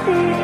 Alright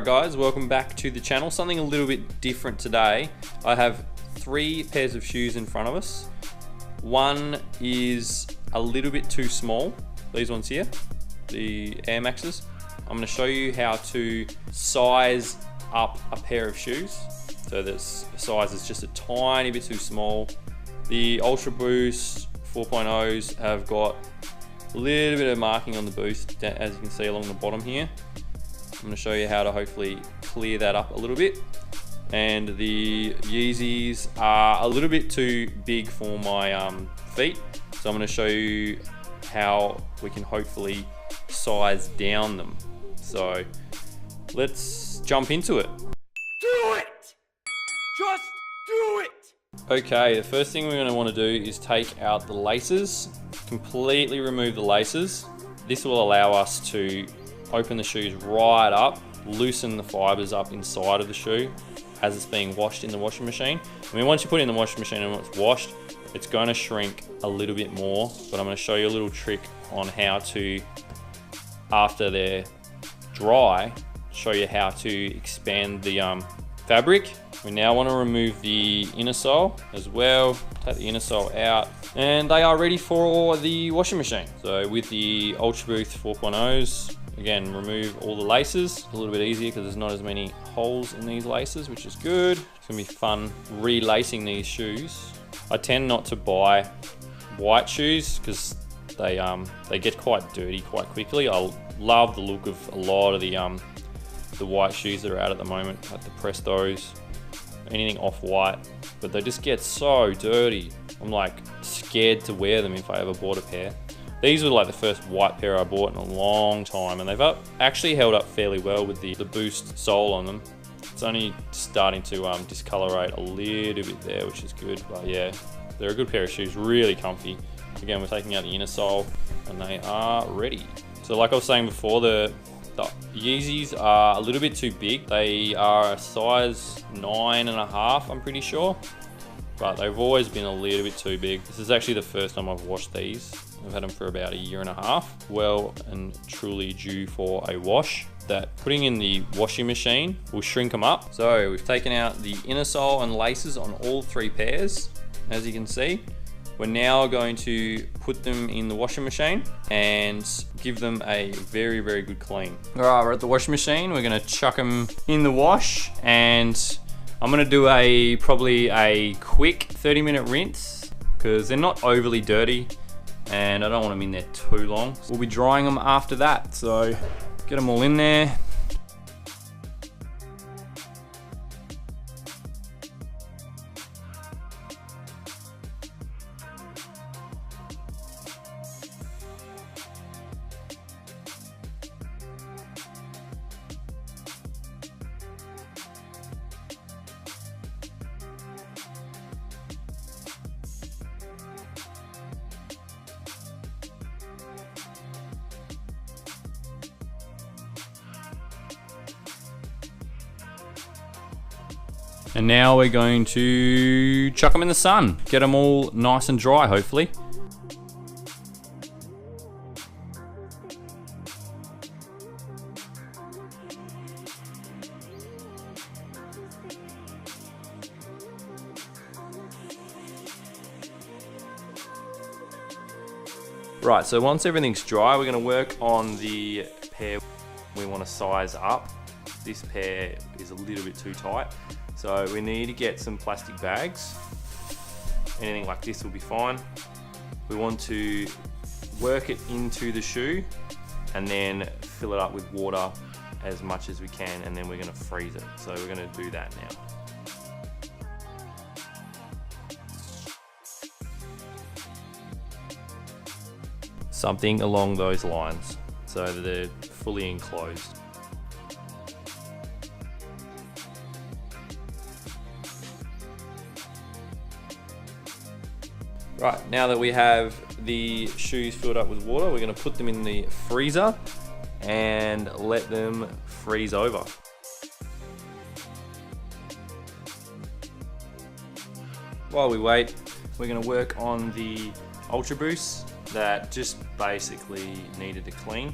guys, welcome back to the channel. Something a little bit different today. I have 3 pairs of shoes in front of us. One is a little bit too small, these ones here, the Air Maxes. I'm going to show you how to size up a pair of shoes. So this size is just a tiny bit too small. The Ultra Boost 4.0s have got a little bit of marking on the boost, as you can see along the bottom here. I'm going to show you how to hopefully clear that up a little bit. And the Yeezys are a little bit too big for my feet, so I'm going to show you how we can hopefully size down them. So let's jump into it. Do it! Just do it! Okay, the first thing we're going to want to do is take out the laces, completely remove the laces. This will allow us to open the shoes right up, loosen the fibers up inside of the shoe as it's being washed in the washing machine. I mean, once you put it in the washing machine and it's washed, it's going to shrink a little bit more, but I'm going to show you a little trick on how to, after they're dry, show you how to expand the fabric. We now want to remove the inner sole as well, take the inner sole out, and they are ready for the washing machine. So with the Ultra Boost 4.0s, again, remove all the laces. A little bit easier because there's not as many holes in these laces, which is good. It's gonna be fun relacing these shoes. I tend not to buy white shoes because they get quite dirty quite quickly. I love the look of a lot of the white shoes that are out at the moment, like the Prestos, anything off-white, but they just get so dirty. I'm like scared to wear them if I ever bought a pair. These were like the first white pair I bought in a long time, and they've actually held up fairly well with the Boost sole on them. It's only starting to discolorate a little bit there, which is good, but yeah, they're a good pair of shoes, really comfy. Again, we're taking out the inner sole and they are ready. So like I was saying before, the Yeezys are a little bit too big. They are a size 9.5, I'm pretty sure, but they've always been a little bit too big. This is actually the first time I've washed these. I've had them for about 1.5 years, well and truly due for a wash. That putting in the washing machine will shrink them up. So we've taken out the inner sole and laces on all 3 pairs, as you can see. We're now going to put them in the washing machine and give them a very, very good clean. All right, we're at the washing machine. We're gonna chuck them in the wash, and I'm gonna do probably a quick 30-minute rinse because they're not overly dirty and I don't want them in there too long. We'll be drying them after that, so get them all in there. And now we're going to chuck them in the sun, get them all nice and dry, hopefully. Right, so once everything's dry, we're going to work on the pair we want to size up. This pair is a little bit too tight. So we need to get some plastic bags. Anything like this will be fine. We want to work it into the shoe and then fill it up with water as much as we can, and then we're going to freeze it. So we're going to do that now. Something along those lines so that they're fully enclosed. Right, now that we have the shoes filled up with water, we're going to put them in the freezer and let them freeze over. While we wait, we're going to work on the Ultra Boosts that just basically needed to clean.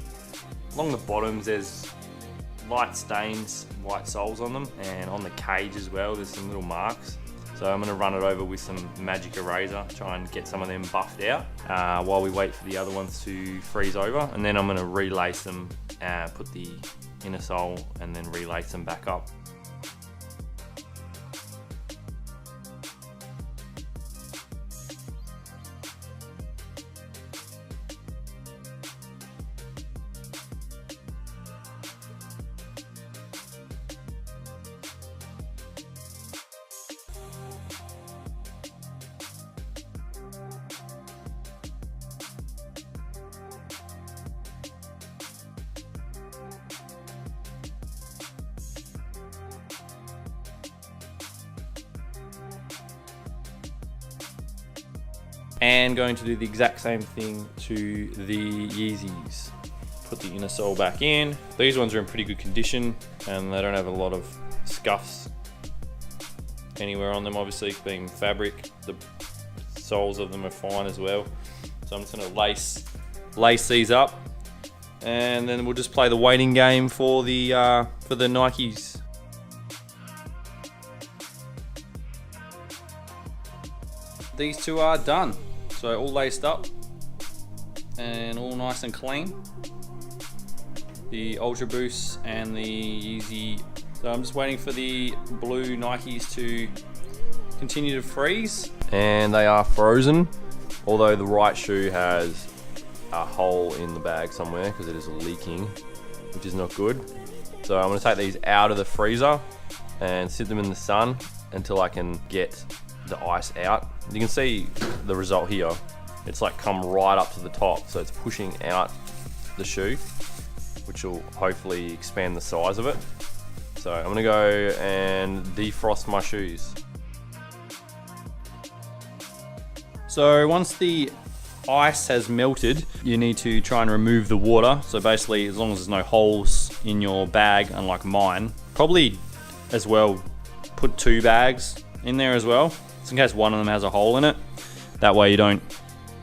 Along the bottoms there's light stains, white soles on them, and on the cage as well there's some little marks. So I'm going to run it over with some magic eraser, try and get some of them buffed out while we wait for the other ones to freeze over, and then I'm going to relace them, put the inner sole and then relace them back up. And going to do the exact same thing to the Yeezys. Put the inner sole back in. These ones are in pretty good condition and they don't have a lot of scuffs anywhere on them, obviously being fabric. The soles of them are fine as well. So I'm just gonna lace these up, and then we'll just play the waiting game for the Nikes. These two are done. So all laced up and all nice and clean. The Ultra Boosts and the Yeezy. So I'm just waiting for the blue Nikes to continue to freeze. And they are frozen, although the right shoe has a hole in the bag somewhere because it is leaking, which is not good. So I'm going to take these out of the freezer and sit them in the sun until I can get the ice out. You can see the result here. It's like come right up to the top, so it's pushing out the shoe, which will hopefully expand the size of it. So I'm gonna go and defrost my shoes. So once the ice has melted, you need to try and remove the water. So basically, as long as there's no holes in your bag, unlike mine, probably as well put 2 bags in there as well, just in case one of them has a hole in it. That way you don't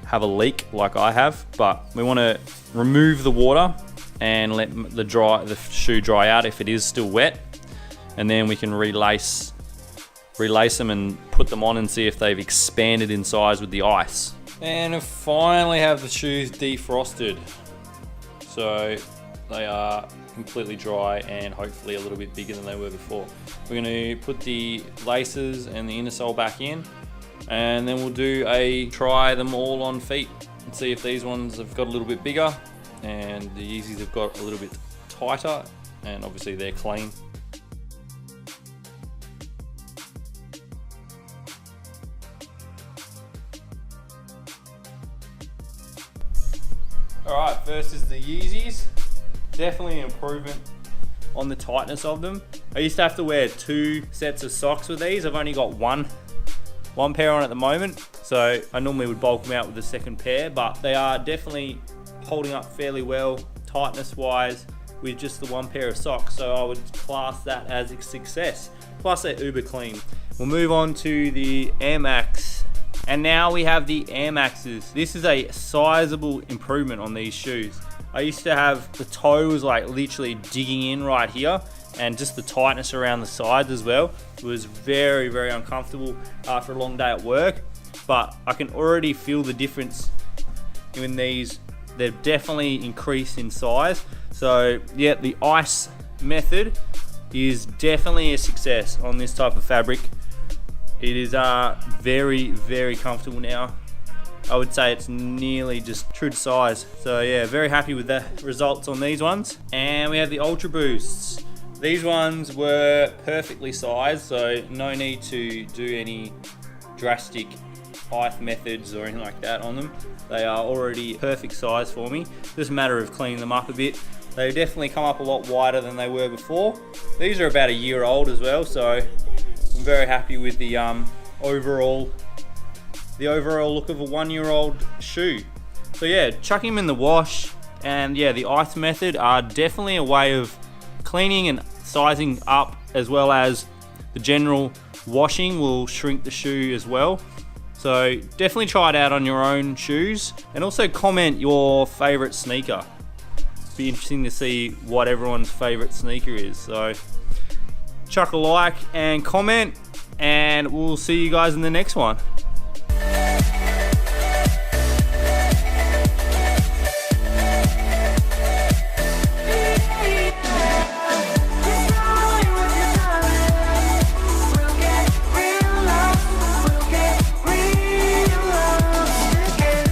have a leak like I have. But we want to remove the water and let the shoe dry out if it is still wet, and then we can relace them and put them on and see if they've expanded in size with the ice. And I finally have the shoes defrosted, so they are completely dry and hopefully a little bit bigger than they were before. We're going to put the laces and the inner sole back in, and then we'll try them all on feet and see if these ones have got a little bit bigger and the Yeezys have got a little bit tighter, and obviously they're clean. Alright, first is the Yeezys. Definitely an improvement on the tightness of them. I used to have to wear 2 sets of socks with these. I've only got one pair on at the moment, so I normally would bulk them out with the second pair, but they are definitely holding up fairly well tightness wise with just the 1 pair of socks, so I would class that as a success. Plus they're uber clean. We'll move on to the Air Max, and now we have the Air Maxes. This is a sizable improvement on these shoes. I used to have the toe was like literally digging in right here, and just the tightness around the sides as well. It was very, very uncomfortable after a long day at work, but I can already feel the difference in these. They've definitely increased in size. So yeah, the ice method is definitely a success on this type of fabric. It is very, very comfortable now. I would say it's nearly just true to size. So yeah, very happy with the results on these ones. And we have the Ultra Boosts. These ones were perfectly sized, so no need to do any drastic ice methods or anything like that on them. They are already perfect size for me. Just a matter of cleaning them up a bit. They definitely come up a lot wider than they were before. These are about a year old as well, so I'm very happy with the overall look of a 1-year-old shoe. So yeah, chucking them in the wash. and yeah, the ice method are definitely a way of cleaning and sizing up, as well as the general washing will shrink the shoe as well. So definitely try it out on your own shoes, and also comment your favorite sneaker. Be interesting to see what everyone's favorite sneaker is. So chuck a like and comment, and we'll see you guys in the next one.